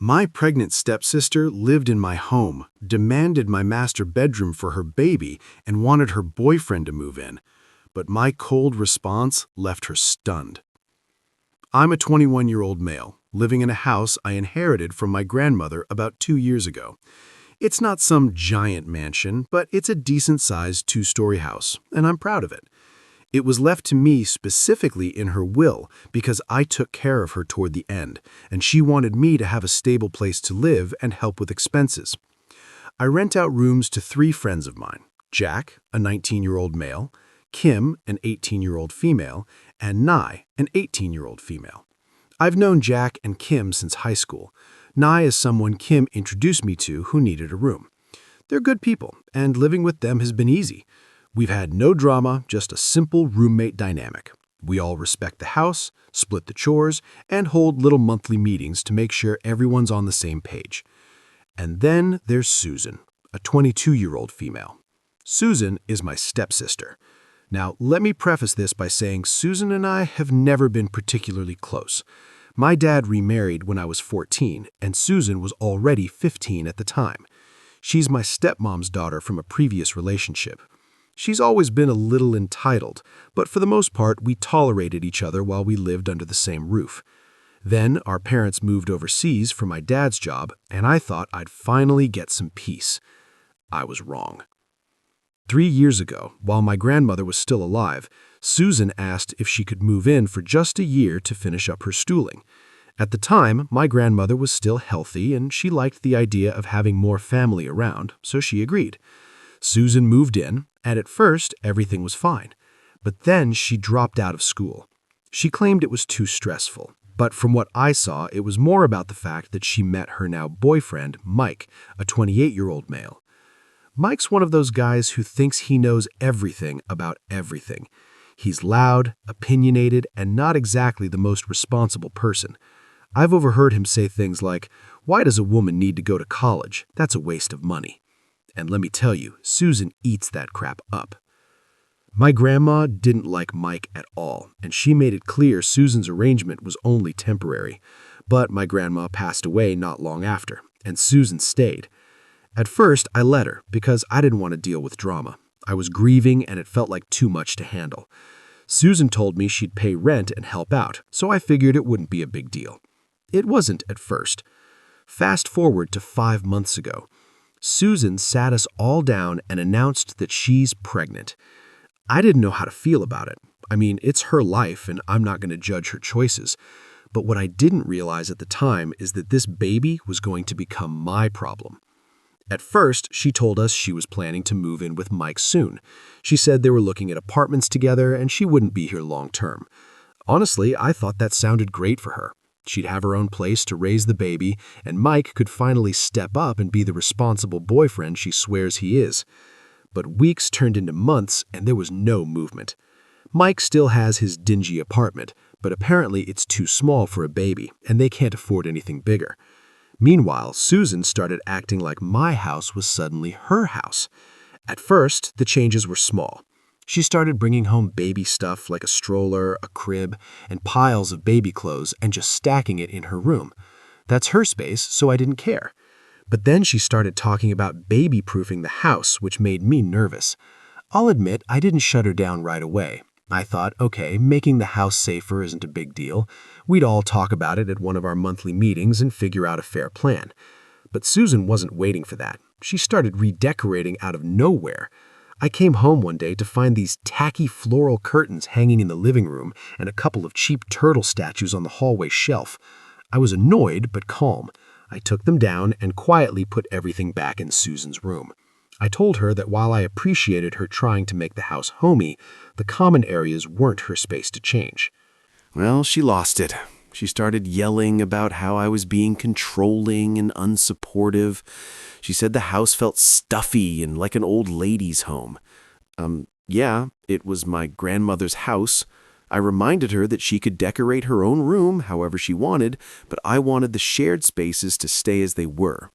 My pregnant stepsister lived in my home, demanded my master bedroom for her baby, and wanted her boyfriend to move in. But my cold response left her stunned. I'm a 21-year-old male, living in a house I inherited from my grandmother about 2 years ago. It's not some giant mansion, but it's a decent-sized 2-story house, and I'm proud of it. It was left to me specifically in her will because I took care of her toward the end, and she wanted me to have a stable place to live and help with expenses. I rent out rooms to 3 friends of mine: Jack, a 19-year-old male, Kim, an 18-year-old female, and Nye, an 18-year-old female. I've known Jack and Kim since high school. Nye is someone Kim introduced me to who needed a room. They're good people, and living with them has been easy. We've had no drama, just a simple roommate dynamic. We all respect the house, split the chores, and hold little monthly meetings to make sure everyone's on the same page. And then there's Susan, a 22-year-old female. Susan is my stepsister. Now, let me preface this by saying Susan and I have never been particularly close. My dad remarried when I was 14, and Susan was already 15 at the time. She's my stepmom's daughter from a previous relationship. She's always been a little entitled, but for the most part, we tolerated each other while we lived under the same roof. Then our parents moved overseas for my dad's job, and I thought I'd finally get some peace. I was wrong. 3 years ago, while my grandmother was still alive, Susan asked if she could move in for just a year to finish up her stooling. At the time, my grandmother was still healthy, and she liked the idea of having more family around, so she agreed. Susan moved in, and at first, everything was fine. But then she dropped out of school. She claimed it was too stressful, but from what I saw, it was more about the fact that she met her now boyfriend, Mike, a 28-year-old male. Mike's one of those guys who thinks he knows everything about everything. He's loud, opinionated, and not exactly the most responsible person. I've overheard him say things like, "Why does a woman need to go to college? That's a waste of money." And let me tell you, Susan eats that crap up. My grandma didn't like Mike at all, and she made it clear Susan's arrangement was only temporary. But my grandma passed away not long after, and Susan stayed. At first, I let her because I didn't want to deal with drama. I was grieving, and it felt like too much to handle. Susan told me she'd pay rent and help out, so I figured it wouldn't be a big deal. It wasn't at first. Fast forward to 5 months ago. Susan sat us all down and announced that she's pregnant. I didn't know how to feel about it. I mean, it's her life, and I'm not going to judge her choices. But what I didn't realize at the time is that this baby was going to become my problem. At first, she told us she was planning to move in with Mike soon. She said they were looking at apartments together and she wouldn't be here long term. Honestly, I thought that sounded great for her. She'd have her own place to raise the baby, and Mike could finally step up and be the responsible boyfriend she swears he is. But weeks turned into months, and there was no movement. Mike still has his dingy apartment, but apparently it's too small for a baby, and they can't afford anything bigger. Meanwhile, Susan started acting like my house was suddenly her house. At first, the changes were small. She started bringing home baby stuff like a stroller, a crib, and piles of baby clothes and just stacking it in her room. That's her space, so I didn't care. But then she started talking about baby-proofing the house, which made me nervous. I'll admit I didn't shut her down right away. I thought, okay, making the house safer isn't a big deal. We'd all talk about it at one of our monthly meetings and figure out a fair plan. But Susan wasn't waiting for that. She started redecorating out of nowhere. I came home one day to find these tacky floral curtains hanging in the living room and a couple of cheap turtle statues on the hallway shelf. I was annoyed but calm. I took them down and quietly put everything back in Susan's room. I told her that while I appreciated her trying to make the house homey, the common areas weren't her space to change. Well, she lost it. She started yelling about how I was being controlling and unsupportive. She said the house felt stuffy and like an old lady's home. Yeah, it was my grandmother's house. I reminded her that she could decorate her own room however she wanted, but I wanted the shared spaces to stay as they were.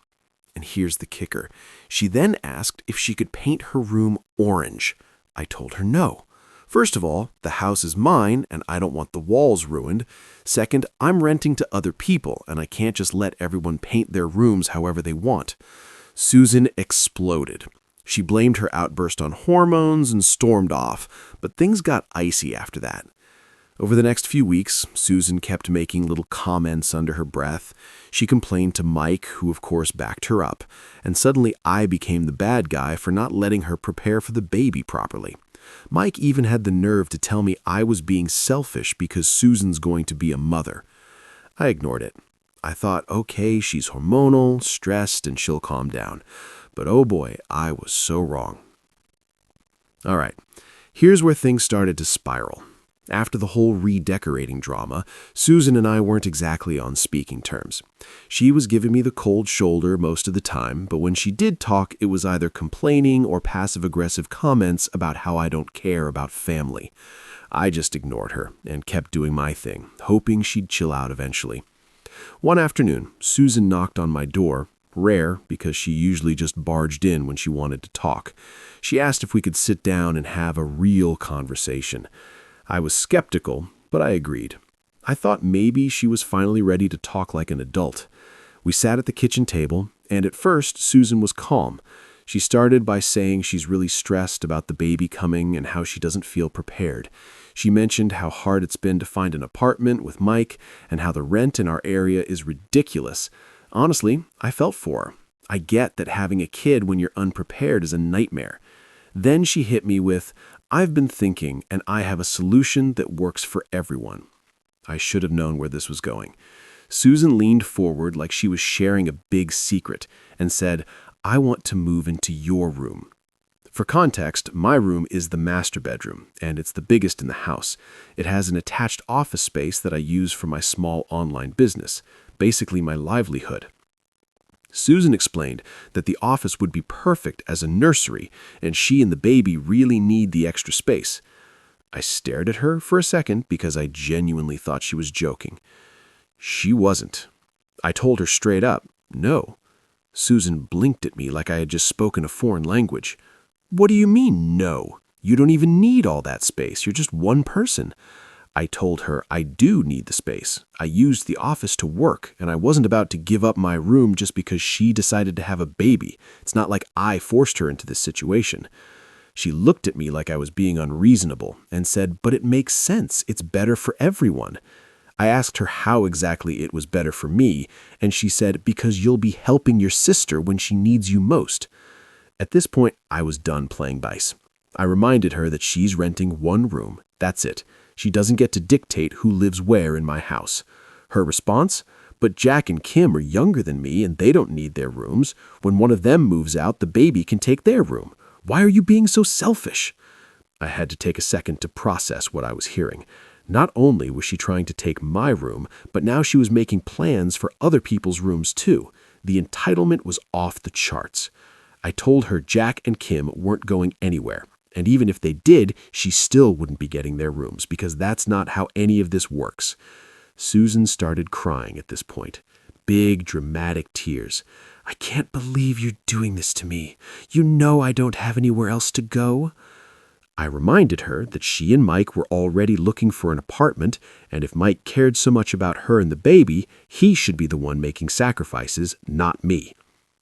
And here's the kicker. She then asked if she could paint her room orange. I told her no. First of all, the house is mine and I don't want the walls ruined. Second, I'm renting to other people and I can't just let everyone paint their rooms however they want. Susan exploded. She blamed her outburst on hormones and stormed off, but things got icy after that. Over the next few weeks, Susan kept making little comments under her breath. She complained to Mike, who of course backed her up, and suddenly I became the bad guy for not letting her prepare for the baby properly. Mike even had the nerve to tell me I was being selfish because Susan's going to be a mother. I ignored it. I thought, okay, she's hormonal, stressed, and she'll calm down. But oh boy, I was so wrong. All right, here's where things started to spiral. After the whole redecorating drama, Susan and I weren't exactly on speaking terms. She was giving me the cold shoulder most of the time, but when she did talk, it was either complaining or passive-aggressive comments about how I don't care about family. I just ignored her and kept doing my thing, hoping she'd chill out eventually. One afternoon, Susan knocked on my door, rare because she usually just barged in when she wanted to talk. She asked if we could sit down and have a real conversation. I was skeptical, but I agreed. I thought maybe she was finally ready to talk like an adult. We sat at the kitchen table, and at first, Susan was calm. She started by saying she's really stressed about the baby coming and how she doesn't feel prepared. She mentioned how hard it's been to find an apartment with Mike and how the rent in our area is ridiculous. Honestly, I felt for her. I get that having a kid when you're unprepared is a nightmare. Then she hit me with, I've been thinking, and I have a solution that works for everyone. I should have known where this was going. Susan leaned forward like she was sharing a big secret and said, I want to move into your room. For context, my room is the master bedroom, and it's the biggest in the house. It has an attached office space that I use for my small online business, basically my livelihood. Susan explained that the office would be perfect as a nursery, and she and the baby really need the extra space. I stared at her for a second because I genuinely thought she was joking. She wasn't. I told her straight up, no. Susan blinked at me like I had just spoken a foreign language. What do you mean, no? You don't even need all that space. You're just one person. I told her I do need the space. I used the office to work, and I wasn't about to give up my room just because she decided to have a baby. It's not like I forced her into this situation. She looked at me like I was being unreasonable and said, but it makes sense. It's better for everyone. I asked her how exactly it was better for me, and she said, because you'll be helping your sister when she needs you most. At this point, I was done playing dice. I reminded her that she's renting one room. That's it. She doesn't get to dictate who lives where in my house. Her response? But Jack and Kim are younger than me and they don't need their rooms. When one of them moves out, the baby can take their room. Why are you being so selfish? I had to take a second to process what I was hearing. Not only was she trying to take my room, but now she was making plans for other people's rooms too. The entitlement was off the charts. I told her Jack and Kim weren't going anywhere. And even if they did, she still wouldn't be getting their rooms because that's not how any of this works. Susan started crying at this point. Big, dramatic tears. I can't believe you're doing this to me. You know I don't have anywhere else to go. I reminded her that she and Mike were already looking for an apartment, and if Mike cared so much about her and the baby, he should be the one making sacrifices, not me.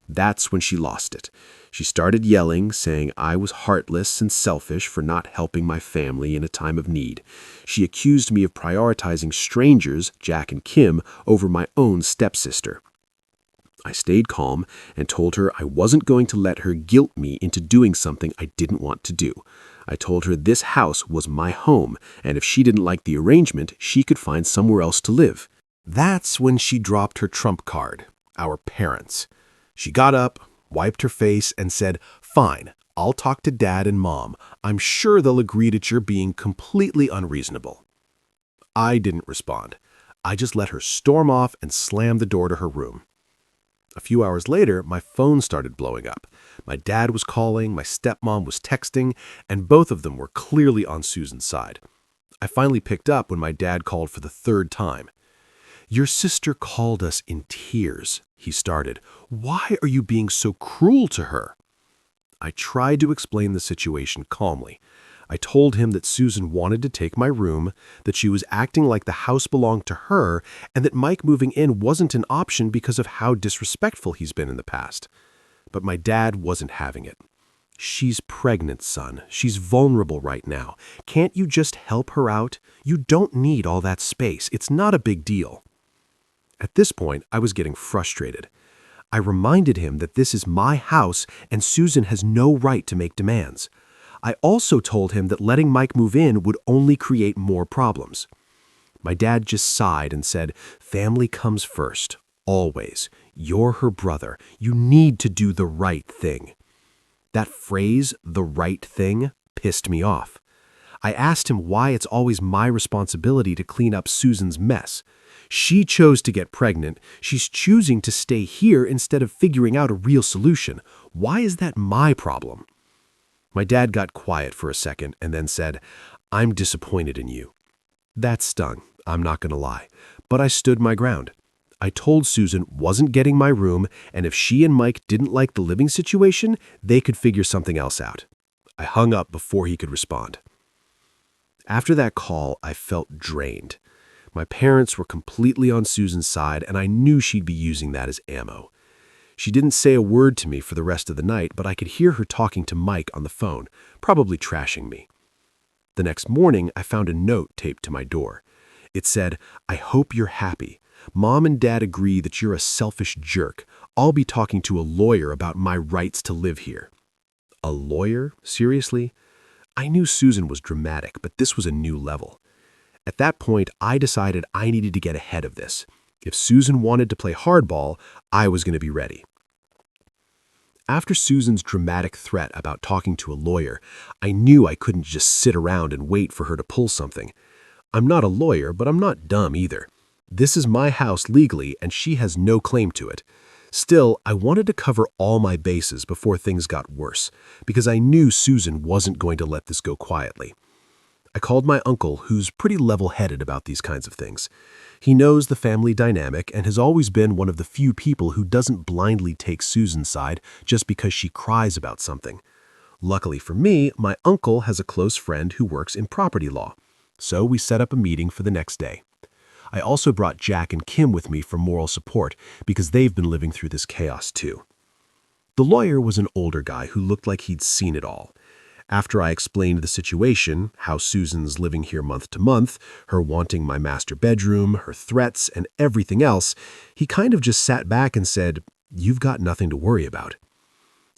That's when she lost it. She started yelling, saying I was heartless and selfish for not helping my family in a time of need. She accused me of prioritizing strangers, Jack and Kim, over my own stepsister. I stayed calm and told her I wasn't going to let her guilt me into doing something I didn't want to do. I told her this house was my home, and if she didn't like the arrangement, she could find somewhere else to live. That's when she dropped her trump card, our parents. She got up, wiped her face, and said, Fine, I'll talk to Dad and Mom. I'm sure they'll agree that you're being completely unreasonable. I didn't respond. I just let her storm off and slam the door to her room. A few hours later, my phone started blowing up. My dad was calling, my stepmom was texting, and both of them were clearly on Susan's side. I finally picked up when my dad called for the third time. Your sister called us in tears, he started. Why are you being so cruel to her? I tried to explain the situation calmly. I told him that Susan wanted to take my room, that she was acting like the house belonged to her, and that Mike moving in wasn't an option because of how disrespectful he's been in the past. But my dad wasn't having it. "She's pregnant, son. She's vulnerable right now. Can't you just help her out? You don't need all that space. It's not a big deal." At this point, I was getting frustrated. I reminded him that this is my house and Susan has no right to make demands. I also told him that letting Mike move in would only create more problems. My dad just sighed and said, "Family comes first, always. You're her brother. You need to do the right thing." That phrase, "the right thing," pissed me off. I asked him why it's always my responsibility to clean up Susan's mess. She chose to get pregnant. She's choosing to stay here instead of figuring out a real solution. Why is that my problem? My dad got quiet for a second and then said, "I'm disappointed in you." That stung, I'm not going to lie, but I stood my ground. I told Susan wasn't getting my room, and if she and Mike didn't like the living situation, they could figure something else out. I hung up before he could respond. After that call, I felt drained. My parents were completely on Susan's side, and I knew she'd be using that as ammo. She didn't say a word to me for the rest of the night, but I could hear her talking to Mike on the phone, probably trashing me. The next morning, I found a note taped to my door. It said, "I hope you're happy. Mom and Dad agree that you're a selfish jerk. I'll be talking to a lawyer about my rights to live here." A lawyer? Seriously? I knew Susan was dramatic, but this was a new level. At that point, I decided I needed to get ahead of this. If Susan wanted to play hardball, I was going to be ready. After Susan's dramatic threat about talking to a lawyer, I knew I couldn't just sit around and wait for her to pull something. I'm not a lawyer, but I'm not dumb either. This is my house legally, and she has no claim to it. Still, I wanted to cover all my bases before things got worse, because I knew Susan wasn't going to let this go quietly. I called my uncle, who's pretty level-headed about these kinds of things. He knows the family dynamic and has always been one of the few people who doesn't blindly take Susan's side just because she cries about something. Luckily for me, my uncle has a close friend who works in property law, so we set up a meeting for the next day. I also brought Jack and Kim with me for moral support because they've been living through this chaos too. The lawyer was an older guy who looked like he'd seen it all. After I explained the situation, how Susan's living here month to month, her wanting my master bedroom, her threats, and everything else, he kind of just sat back and said, "You've got nothing to worry about."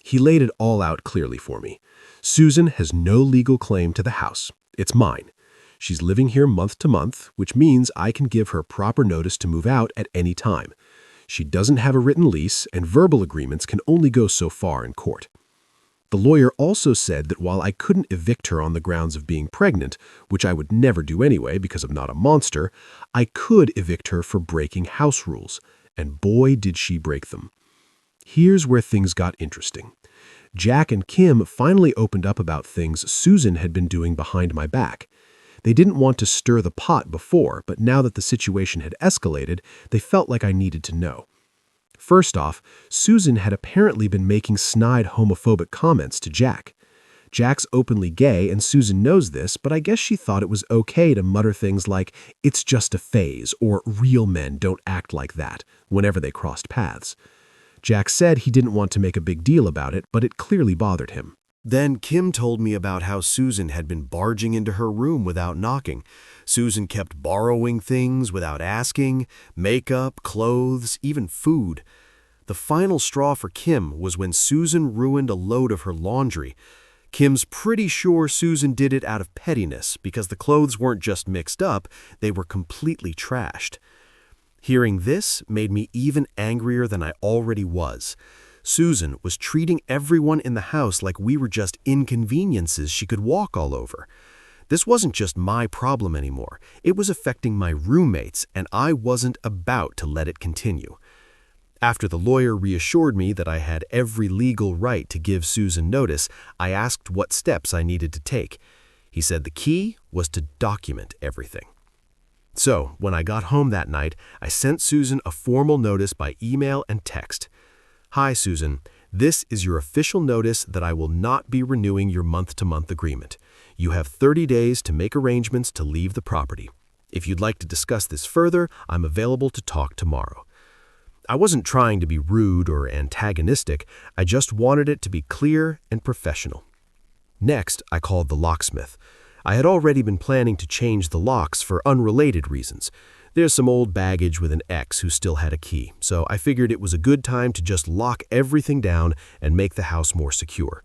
He laid it all out clearly for me. Susan has no legal claim to the house. It's mine. She's living here month to month, which means I can give her proper notice to move out at any time. She doesn't have a written lease, and verbal agreements can only go so far in court. The lawyer also said that while I couldn't evict her on the grounds of being pregnant, which I would never do anyway because I'm not a monster, I could evict her for breaking house rules, and boy did she break them. Here's where things got interesting. Jack and Kim finally opened up about things Susan had been doing behind my back. They didn't want to stir the pot before, but now that the situation had escalated, they felt like I needed to know. First off, Susan had apparently been making snide homophobic comments to Jack. Jack's openly gay and Susan knows this, but I guess she thought it was okay to mutter things like, "It's just a phase," or "real men don't act like that," whenever they crossed paths. Jack said he didn't want to make a big deal about it, but it clearly bothered him. Then Kim told me about how Susan had been barging into her room without knocking. Susan kept borrowing things without asking, makeup, clothes, even food. The final straw for Kim was when Susan ruined a load of her laundry. Kim's pretty sure Susan did it out of pettiness because the clothes weren't just mixed up, they were completely trashed. Hearing this made me even angrier than I already was. Susan was treating everyone in the house like we were just inconveniences she could walk all over. This wasn't just my problem anymore. It was affecting my roommates, and I wasn't about to let it continue. After the lawyer reassured me that I had every legal right to give Susan notice, I asked what steps I needed to take. He said the key was to document everything. So, when I got home that night, I sent Susan a formal notice by email and text. "Hi, Susan. This is your official notice that I will not be renewing your month-to-month agreement. You have 30 days to make arrangements to leave the property. If you'd like to discuss this further, I'm available to talk tomorrow." I wasn't trying to be rude or antagonistic, I just wanted it to be clear and professional. Next, I called the locksmith. I had already been planning to change the locks for unrelated reasons. There's some old baggage with an ex who still had a key, so I figured it was a good time to just lock everything down and make the house more secure.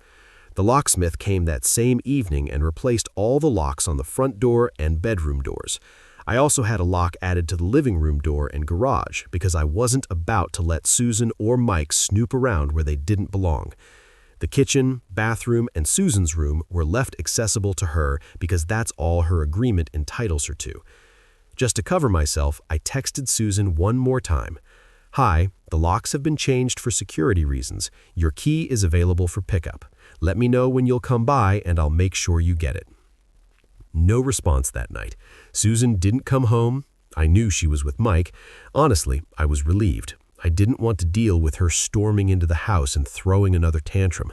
The locksmith came that same evening and replaced all the locks on the front door and bedroom doors. I also had a lock added to the living room door and garage because I wasn't about to let Susan or Mike snoop around where they didn't belong. The kitchen, bathroom, and Susan's room were left accessible to her because that's all her agreement entitles her to. Just to cover myself, I texted Susan one more time. "Hi, the locks have been changed for security reasons. Your key is available for pickup. Let me know when you'll come by and I'll make sure you get it." No response that night. Susan didn't come home. I knew she was with Mike. Honestly, I was relieved. I didn't want to deal with her storming into the house and throwing another tantrum.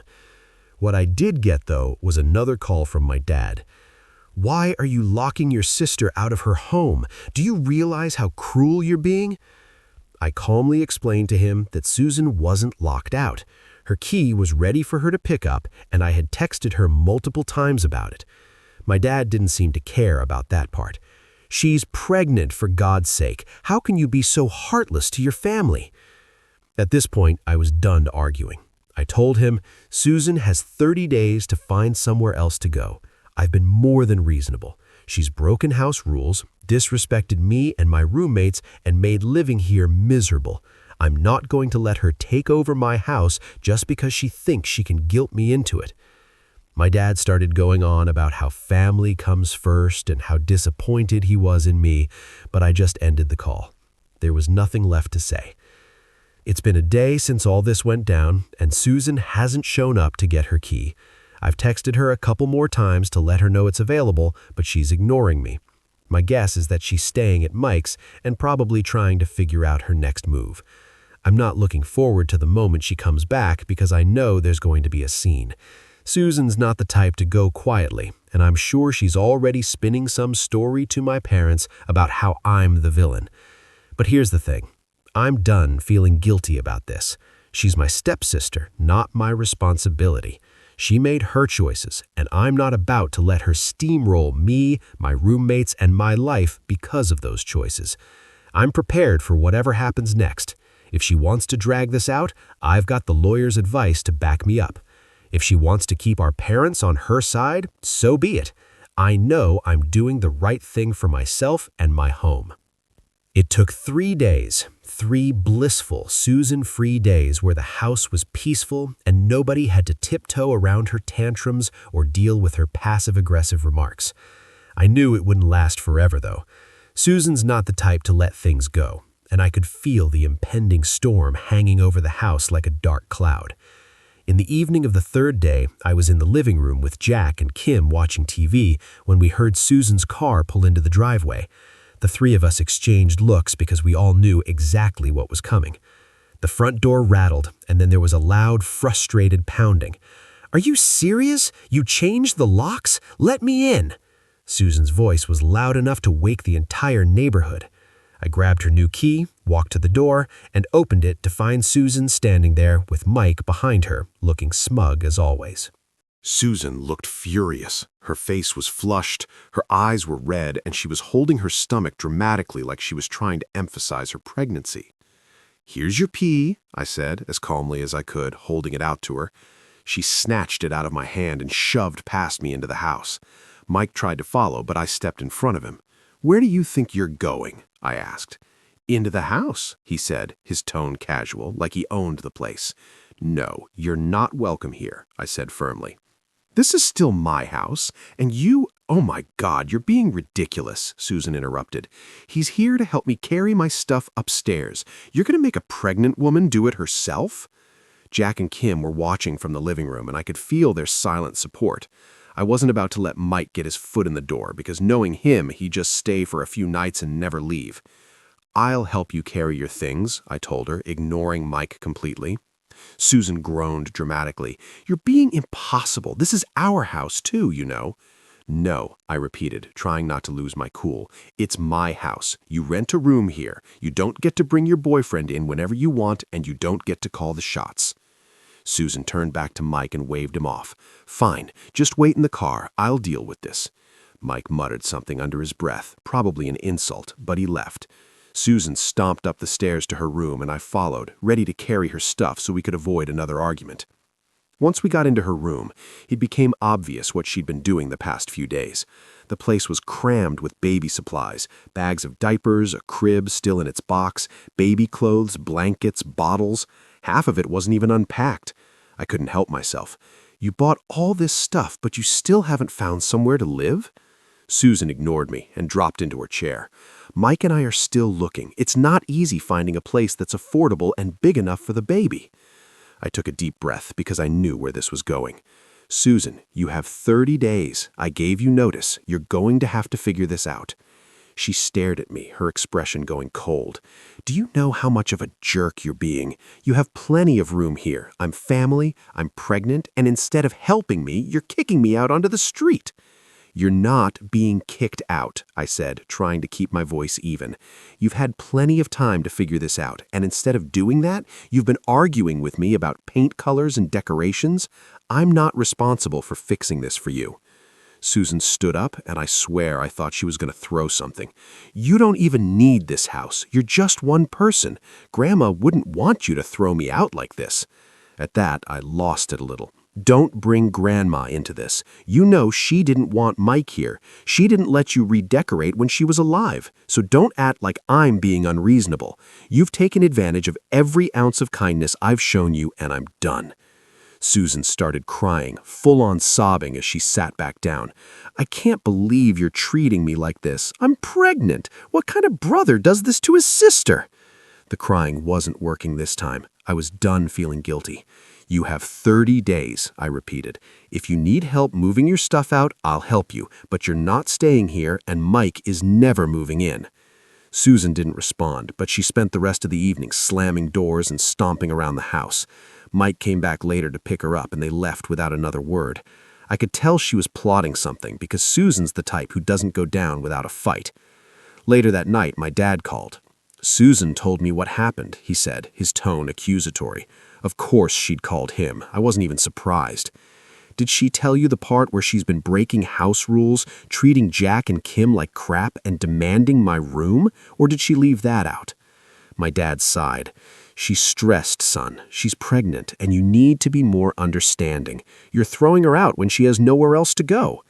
What I did get, though, was another call from my dad. "Why are you locking your sister out of her home? Do you realize how cruel you're being?" I calmly explained to him that Susan wasn't locked out. Her key was ready for her to pick up, and I had texted her multiple times about it. My dad didn't seem to care about that part. "She's pregnant, for God's sake. How can you be so heartless to your family?" At this point, I was done arguing. I told him, "Susan has 30 days to find somewhere else to go. I've been more than reasonable. She's broken house rules, disrespected me and my roommates, and made living here miserable. I'm not going to let her take over my house just because she thinks she can guilt me into it." My dad started going on about how family comes first and how disappointed he was in me, but I just ended the call. There was nothing left to say. It's been a day since all this went down, and Susan hasn't shown up to get her key. I've texted her a couple more times to let her know it's available, but she's ignoring me. My guess is that she's staying at Mike's and probably trying to figure out her next move. I'm not looking forward to the moment she comes back because I know there's going to be a scene. Susan's not the type to go quietly, and I'm sure she's already spinning some story to my parents about how I'm the villain. But here's the thing. I'm done feeling guilty about this. She's my stepsister, not my responsibility. She made her choices, and I'm not about to let her steamroll me, my roommates, and my life because of those choices. I'm prepared for whatever happens next. If she wants to drag this out, I've got the lawyer's advice to back me up. If she wants to keep our parents on her side, so be it. I know I'm doing the right thing for myself and my home. It took 3 days, 3 blissful, Susan-free days where the house was peaceful and nobody had to tiptoe around her tantrums or deal with her passive-aggressive remarks. I knew it wouldn't last forever, though. Susan's not the type to let things go, and I could feel the impending storm hanging over the house like a dark cloud. In the evening of the 3rd day, I was in the living room with Jack and Kim watching TV when we heard Susan's car pull into the driveway. The 3 of us exchanged looks because we all knew exactly what was coming. The front door rattled, and then there was a loud, frustrated pounding. "Are you serious? You changed the locks? Let me in!" Susan's voice was loud enough to wake the entire neighborhood. I grabbed her new key, walked to the door, and opened it to find Susan standing there with Mike behind her, looking smug as always. Susan looked furious. Her face was flushed, her eyes were red, and she was holding her stomach dramatically like she was trying to emphasize her pregnancy. "Here's your pee," I said, as calmly as I could, holding it out to her. She snatched it out of my hand and shoved past me into the house. Mike tried to follow, but I stepped in front of him. "Where do you think you're going?" I asked. "Into the house," he said, his tone casual, like he owned the place. "No, you're not welcome here," I said firmly. "This is still my house, and you—" "Oh my God, you're being ridiculous," Susan interrupted. "He's here to help me carry my stuff upstairs. You're going to make a pregnant woman do it herself?" Jack and Kim were watching from the living room, and I could feel their silent support. I wasn't about to let Mike get his foot in the door, because knowing him, he'd just stay for a few nights and never leave. "I'll help you carry your things," I told her, ignoring Mike completely. Susan groaned dramatically. "You're being impossible. This is our house, too, you know." "No," I repeated, trying not to lose my cool. "It's my house. You rent a room here. You don't get to bring your boyfriend in whenever you want, and you don't get to call the shots." Susan turned back to Mike and waved him off. "Fine, just wait in the car. I'll deal with this." Mike muttered something under his breath, probably an insult, but he left. Susan stomped up the stairs to her room, and I followed, ready to carry her stuff so we could avoid another argument. Once we got into her room, it became obvious what she'd been doing the past few days. The place was crammed with baby supplies, bags of diapers, a crib still in its box, baby clothes, blankets, bottles. Half of it wasn't even unpacked. I couldn't help myself. "You bought all this stuff, but you still haven't found somewhere to live?" Susan ignored me and dropped into her chair. "Mike and I are still looking. It's not easy finding a place that's affordable and big enough for the baby." I took a deep breath because I knew where this was going. "Susan, you have 30 days. I gave you notice. You're going to have to figure this out." She stared at me, her expression going cold. "Do you know how much of a jerk you're being? You have plenty of room here. I'm family, I'm pregnant, and instead of helping me, you're kicking me out onto the street." "You're not being kicked out," I said, trying to keep my voice even. "You've had plenty of time to figure this out, and instead of doing that, you've been arguing with me about paint colors and decorations. I'm not responsible for fixing this for you." Susan stood up, and I swear I thought she was going to throw something. "You don't even need this house. You're just one person. Grandma wouldn't want you to throw me out like this." At that, I lost it a little. "Don't bring Grandma into this. You know she didn't want Mike here. She didn't let you redecorate when she was alive. So don't act like I'm being unreasonable. You've taken advantage of every ounce of kindness I've shown you, and I'm done." Susan started crying, full-on sobbing as she sat back down. "I can't believe you're treating me like this. I'm pregnant. What kind of brother does this to his sister?" The crying wasn't working this time. I was done feeling guilty. "You have 30 days, I repeated. "If you need help moving your stuff out, I'll help you, but you're not staying here, and Mike is never moving in." Susan didn't respond, but she spent the rest of the evening slamming doors and stomping around the house. Mike came back later to pick her up, and they left without another word. I could tell she was plotting something, because Susan's the type who doesn't go down without a fight. Later that night, my dad called. "Susan told me what happened," he said, his tone accusatory. Of course she'd called him. I wasn't even surprised. "Did she tell you the part where she's been breaking house rules, treating Jack and Kim like crap, and demanding my room? Or did she leave that out?" My dad sighed. "She's stressed, son. She's pregnant, and you need to be more understanding. You're throwing her out when she has nowhere else to go."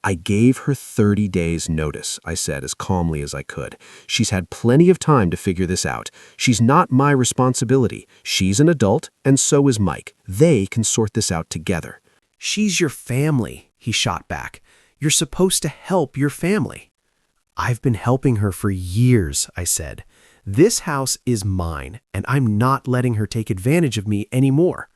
"I gave her 30 days notice," I said as calmly as I could. "She's had plenty of time to figure this out. She's not my responsibility. She's an adult, and so is Mike. They can sort this out together." "She's your family," he shot back. "You're supposed to help your family." "I've been helping her for years," I said. "This house is mine, and I'm not letting her take advantage of me anymore."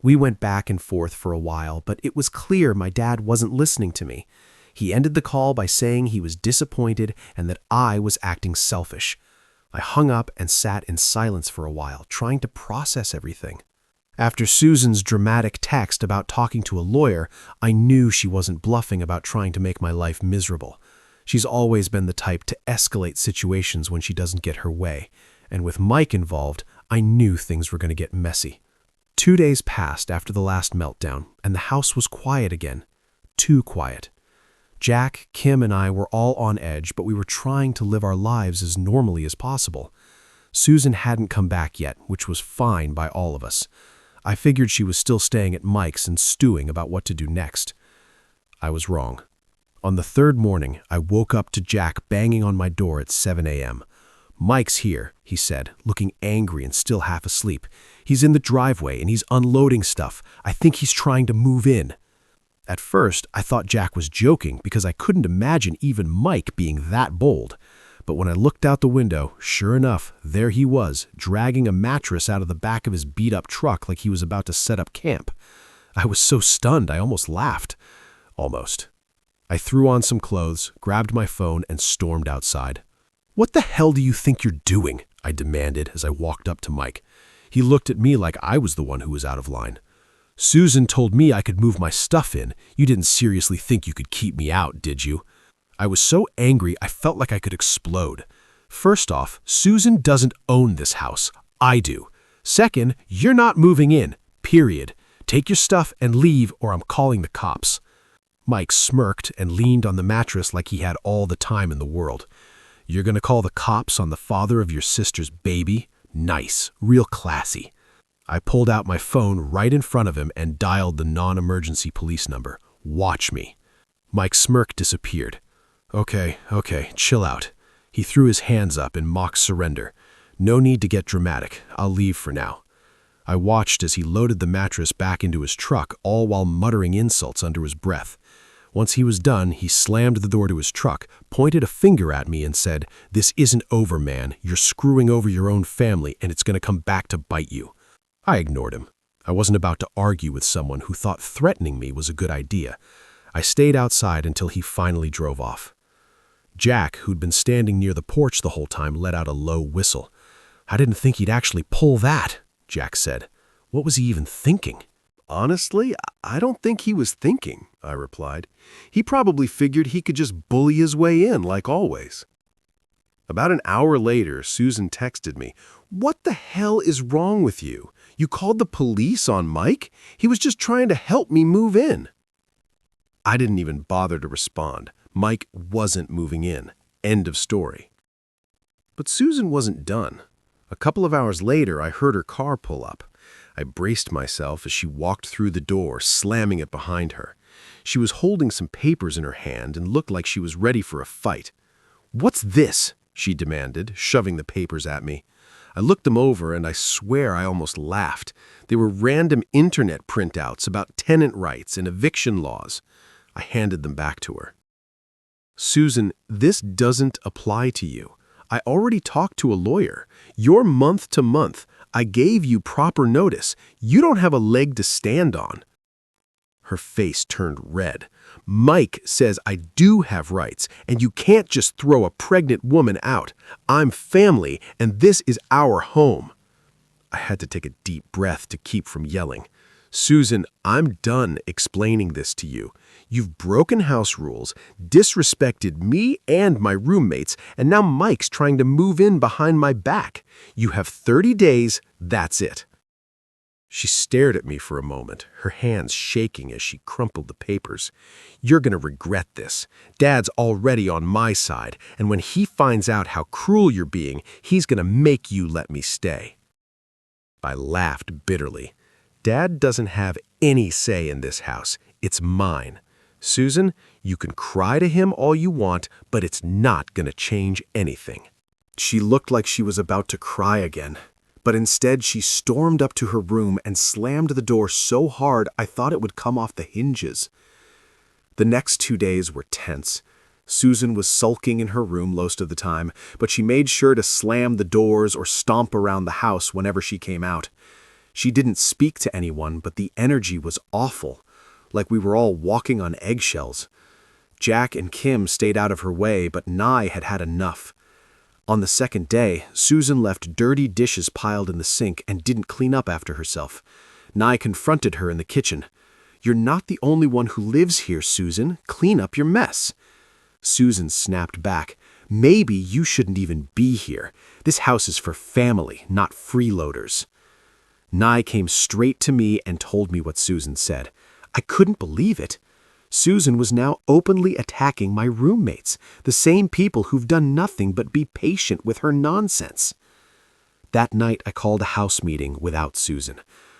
We went back and forth for a while, but it was clear my dad wasn't listening to me. He ended the call by saying he was disappointed and that I was acting selfish. I hung up and sat in silence for a while, trying to process everything. After Susan's dramatic text about talking to a lawyer, I knew she wasn't bluffing about trying to make my life miserable. She's always been the type to escalate situations when she doesn't get her way, and with Mike involved, I knew things were going to get messy. 2 days passed after the last meltdown, and the house was quiet again. Too quiet. Jack, Kim, and I were all on edge, but we were trying to live our lives as normally as possible. Susan hadn't come back yet, which was fine by all of us. I figured she was still staying at Mike's and stewing about what to do next. I was wrong. On the third morning, I woke up to Jack banging on my door at 7 a.m. "Mike's here," he said, looking angry and still half asleep. "He's in the driveway and he's unloading stuff. I think he's trying to move in." At first, I thought Jack was joking because I couldn't imagine even Mike being that bold. But when I looked out the window, sure enough, there he was, dragging a mattress out of the back of his beat-up truck like he was about to set up camp. I was so stunned I almost laughed. Almost. I threw on some clothes, grabbed my phone, and stormed outside. "What the hell do you think you're doing?" I demanded as I walked up to Mike. He looked at me like I was the one who was out of line. Susan told me I could move my stuff in. You didn't seriously think you could keep me out, did you? I was so angry I felt like I could explode. First off, Susan doesn't own this house. I do. Second, you're not moving in, period. Take your stuff and leave or I'm calling the cops. Mike smirked and leaned on the mattress like he had all the time in the world. You're going to call the cops on the father of your sister's baby? Nice, real classy. I pulled out my phone right in front of him and dialed the non-emergency police number. Watch me. Mike's smirk disappeared. Okay, chill out. He threw his hands up in mock surrender. No need to get dramatic. I'll leave for now. I watched as he loaded the mattress back into his truck, all while muttering insults under his breath. Once he was done, he slammed the door to his truck, pointed a finger at me and said, "This isn't over, man. You're screwing over your own family and it's going to come back to bite you." I ignored him. I wasn't about to argue with someone who thought threatening me was a good idea. I stayed outside until he finally drove off. Jack, who'd been standing near the porch the whole time, let out a low whistle. "I didn't think he'd actually pull that," Jack said. "What was he even thinking?" Honestly, I don't think he was thinking, I replied. He probably figured he could just bully his way in, like always. About an hour later, Susan texted me, "What the hell is wrong with you? You called the police on Mike? He was just trying to help me move in." I didn't even bother to respond. Mike wasn't moving in. End of story. But Susan wasn't done. A couple of hours later, I heard her car pull up. I braced myself as she walked through the door, slamming it behind her. She was holding some papers in her hand and looked like she was ready for a fight. "What's this?" she demanded, shoving the papers at me. I looked them over and I swear I almost laughed. They were random internet printouts about tenant rights and eviction laws. I handed them back to her. "Susan, this doesn't apply to you. I already talked to a lawyer. You're month to month. I gave you proper notice. You don't have a leg to stand on." Her face turned red. "Mike says I do have rights, and you can't just throw a pregnant woman out. I'm family, and this is our home." I had to take a deep breath to keep from yelling. "Susan, I'm done explaining this to you. You've broken house rules, disrespected me and my roommates, and now Mike's trying to move in behind my back. You have 30 days, that's it." She stared at me for a moment, her hands shaking as she crumpled the papers. "You're going to regret this. Dad's already on my side, and when he finds out how cruel you're being, he's going to make you let me stay." I laughed bitterly. "Dad doesn't have any say in this house. It's mine. Susan, you can cry to him all you want, but it's not going to change anything." She looked like she was about to cry again, but instead she stormed up to her room and slammed the door so hard I thought it would come off the hinges. The next 2 days were tense. Susan was sulking in her room most of the time, but she made sure to slam the doors or stomp around the house whenever she came out. She didn't speak to anyone, but the energy was awful, like we were all walking on eggshells. Jack and Kim stayed out of her way, but Nye had had enough. On the second day, Susan left dirty dishes piled in the sink and didn't clean up after herself. Nye confronted her in the kitchen. "You're not the only one who lives here, Susan. Clean up your mess." Susan snapped back. "Maybe you shouldn't even be here. This house is for family, not freeloaders." Nye came straight to me and told me what Susan said. I couldn't believe it. Susan was now openly attacking my roommates, the same people who've done nothing but be patient with her nonsense. That night I called a house meeting without Susan.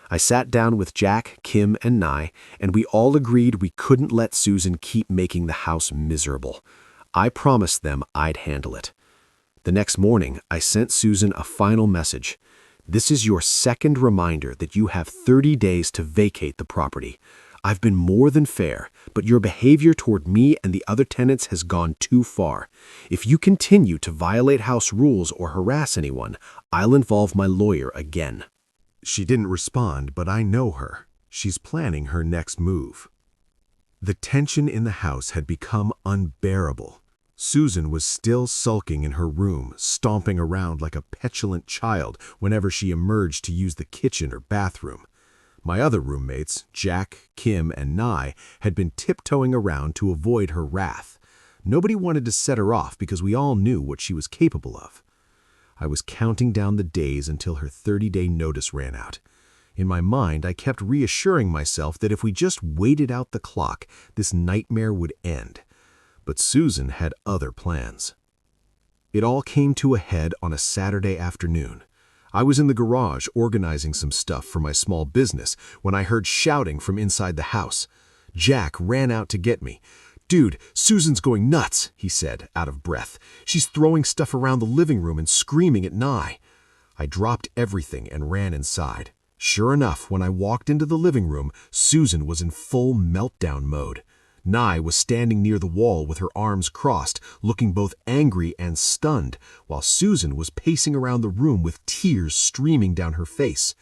I sat down with Jack, Kim, and Nye, and we all agreed we couldn't let Susan keep making the house miserable. I promised them I'd handle it. The next morning, I sent Susan a final message. "This is your second reminder that you have 30 days to vacate the property. I've been more than fair, but your behavior toward me and the other tenants has gone too far. If you continue to violate house rules or harass anyone, I'll involve my lawyer again." She didn't respond, but I know her. She's planning her next move. The tension in the house had become unbearable. Susan was still sulking in her room, stomping around like a petulant child whenever she emerged to use the kitchen or bathroom. My other roommates, Jack, Kim, and Nye, had been tiptoeing around to avoid her wrath. Nobody wanted to set her off because we all knew what she was capable of. I was counting down the days until her 30-day notice ran out. In my mind, I kept reassuring myself that if we just waited out the clock, this nightmare would end. But Susan had other plans. It all came to a head on a Saturday afternoon. I was in the garage organizing some stuff for my small business when I heard shouting from inside the house. Jack ran out to get me. "Dude, Susan's going nuts," he said, out of breath. "She's throwing stuff around the living room and screaming at Nye." I dropped everything and ran inside. Sure enough, when I walked into the living room, Susan was in full meltdown mode. Nye was standing near the wall with her arms crossed, looking both angry and stunned, while Susan was pacing around the room with tears streaming down her face.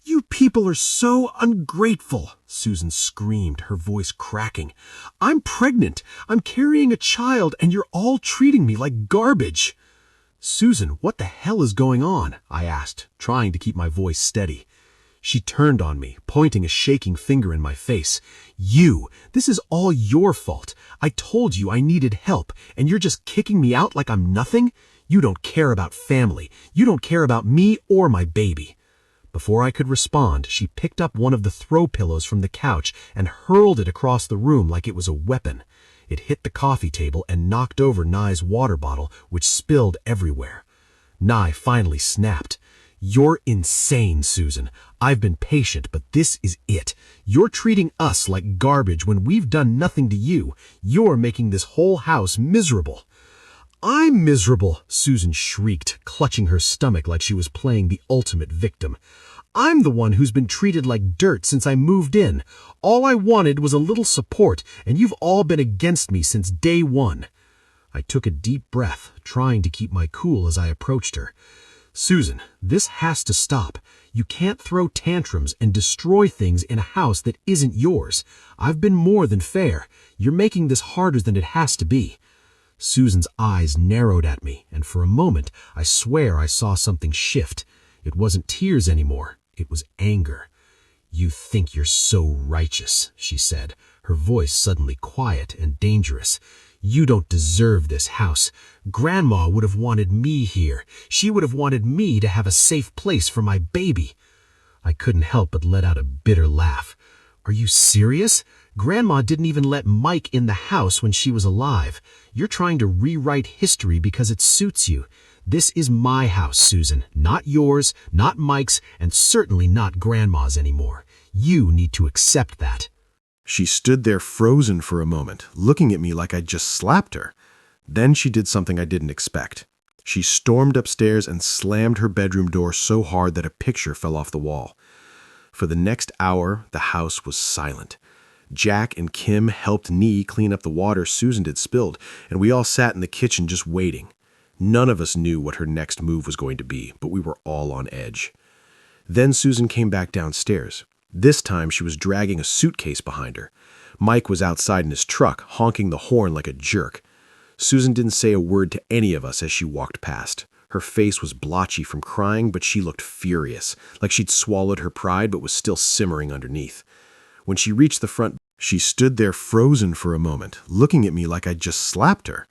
"You people are so ungrateful," Susan screamed, her voice cracking. "I'm pregnant. I'm carrying a child, and you're all treating me like garbage." "Susan, what the hell is going on?" I asked, trying to keep my voice steady. She turned on me, pointing a shaking finger in my face. This is all your fault. I told you I needed help, and you're just kicking me out like I'm nothing? You don't care about family. You don't care about me or my baby." Before I could respond, she picked up one of the throw pillows from the couch and hurled it across the room like it was a weapon. It hit the coffee table and knocked over Nye's water bottle, which spilled everywhere. Nye finally snapped. "You're insane, Susan. I've been patient, but this is it. You're treating us like garbage when we've done nothing to you. You're making this whole house miserable." "I'm miserable," Susan shrieked, clutching her stomach like she was playing the ultimate victim. "I'm the one who's been treated like dirt since I moved in. All I wanted was a little support, and you've all been against me since day one." I took a deep breath, trying to keep my cool as I approached her. "Susan, this has to stop. You can't throw tantrums and destroy things in a house that isn't yours. I've been more than fair. You're making this harder than it has to be." Susan's eyes narrowed at me, and for a moment, I swear I saw something shift. It wasn't tears anymore. It was anger. "You think you're so righteous," she said, her voice suddenly quiet and dangerous. "You don't deserve this house. Grandma would have wanted me here. She would have wanted me to have a safe place for my baby." I couldn't help but let out a bitter laugh. "Are you serious? Grandma didn't even let Mike in the house when she was alive. You're trying to rewrite history because it suits you. This is my house, Susan, not yours, not Mike's, and certainly not Grandma's anymore. You need to accept that." She stood there frozen for a moment, looking at me like I'd just slapped her. Then she did something I didn't expect. She stormed upstairs and slammed her bedroom door so hard that a picture fell off the wall. For the next hour, the house was silent. Jack and Kim helped Nee clean up the water Susan had spilled, and we all sat in the kitchen just waiting. None of us knew what her next move was going to be, but we were all on edge. Then Susan came back downstairs. This time she was dragging a suitcase behind her. Mike was outside in his truck, honking the horn like a jerk. Susan didn't say a word to any of us as she walked past. Her face was blotchy from crying, but she looked furious, like she'd swallowed her pride but was still simmering underneath. When she reached the front, she stood there frozen for a moment, looking at me like I'd just slapped her.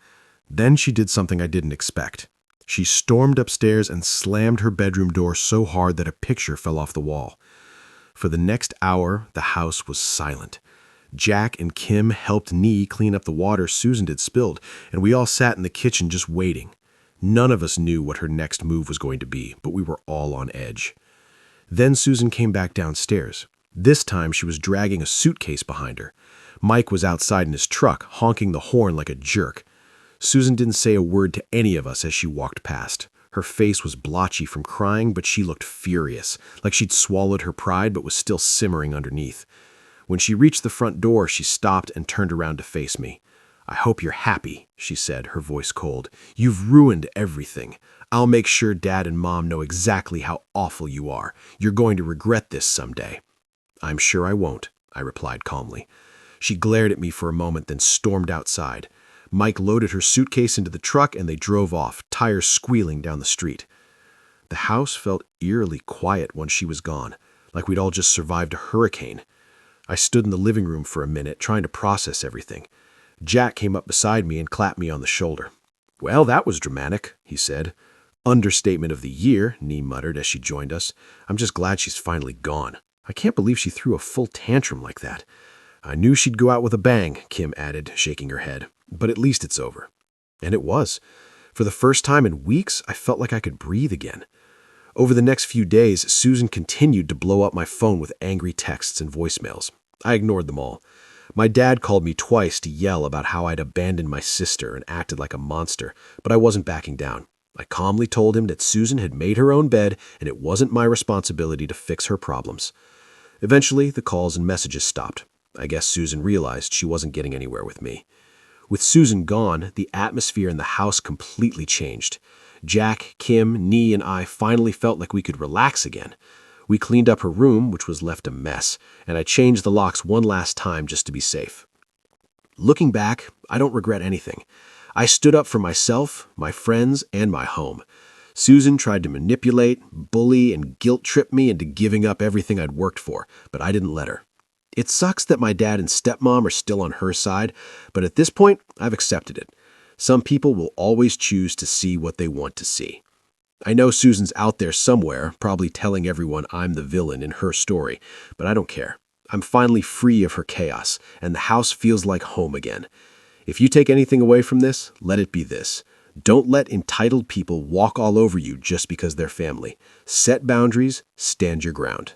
Then she did something I didn't expect. She stormed upstairs and slammed her bedroom door so hard that a picture fell off the wall. For the next hour, the house was silent. Jack and Kim helped Nee clean up the water Susan had spilled, and we all sat in the kitchen just waiting. None of us knew what her next move was going to be, but we were all on edge. Then Susan came back downstairs. This time she was dragging a suitcase behind her. Mike was outside in his truck, honking the horn like a jerk. Susan didn't say a word to any of us as she walked past. Her face was blotchy from crying, but she looked furious, like she'd swallowed her pride but was still simmering underneath. When she reached the front door, she stopped and turned around to face me. "I hope you're happy," she said, her voice cold. "You've ruined everything. I'll make sure Dad and Mom know exactly how awful you are. You're going to regret this someday." "I'm sure I won't," I replied calmly. She glared at me for a moment, then stormed outside. Mike loaded her suitcase into the truck and they drove off, tires squealing down the street. The house felt eerily quiet once she was gone, like we'd all just survived a hurricane. I stood in the living room for a minute, trying to process everything. Jack came up beside me and clapped me on the shoulder. "Well, that was dramatic," he said. "Understatement of the year," Nee muttered as she joined us. "I'm just glad she's finally gone. I can't believe she threw a full tantrum like that." "I knew she'd go out with a bang," Kim added, shaking her head. "But at least it's over." And it was. For the first time in weeks, I felt like I could breathe again. Over the next few days, Susan continued to blow up my phone with angry texts and voicemails. I ignored them all. My dad called me twice to yell about how I'd abandoned my sister and acted like a monster, but I wasn't backing down. I calmly told him that Susan had made her own bed and it wasn't my responsibility to fix her problems. Eventually, the calls and messages stopped. I guess Susan realized she wasn't getting anywhere with me. With Susan gone, the atmosphere in the house completely changed. Jack, Kim, Nee, and I finally felt like we could relax again. We cleaned up her room, which was left a mess, and I changed the locks one last time just to be safe. Looking back, I don't regret anything. I stood up for myself, my friends, and my home. Susan tried to manipulate, bully, and guilt-trip me into giving up everything I'd worked for, but I didn't let her. It sucks that my dad and stepmom are still on her side, but at this point, I've accepted it. Some people will always choose to see what they want to see. I know Susan's out there somewhere, probably telling everyone I'm the villain in her story, but I don't care. I'm finally free of her chaos, and the house feels like home again. If you take anything away from this, let it be this. Don't let entitled people walk all over you just because they're family. Set boundaries, stand your ground.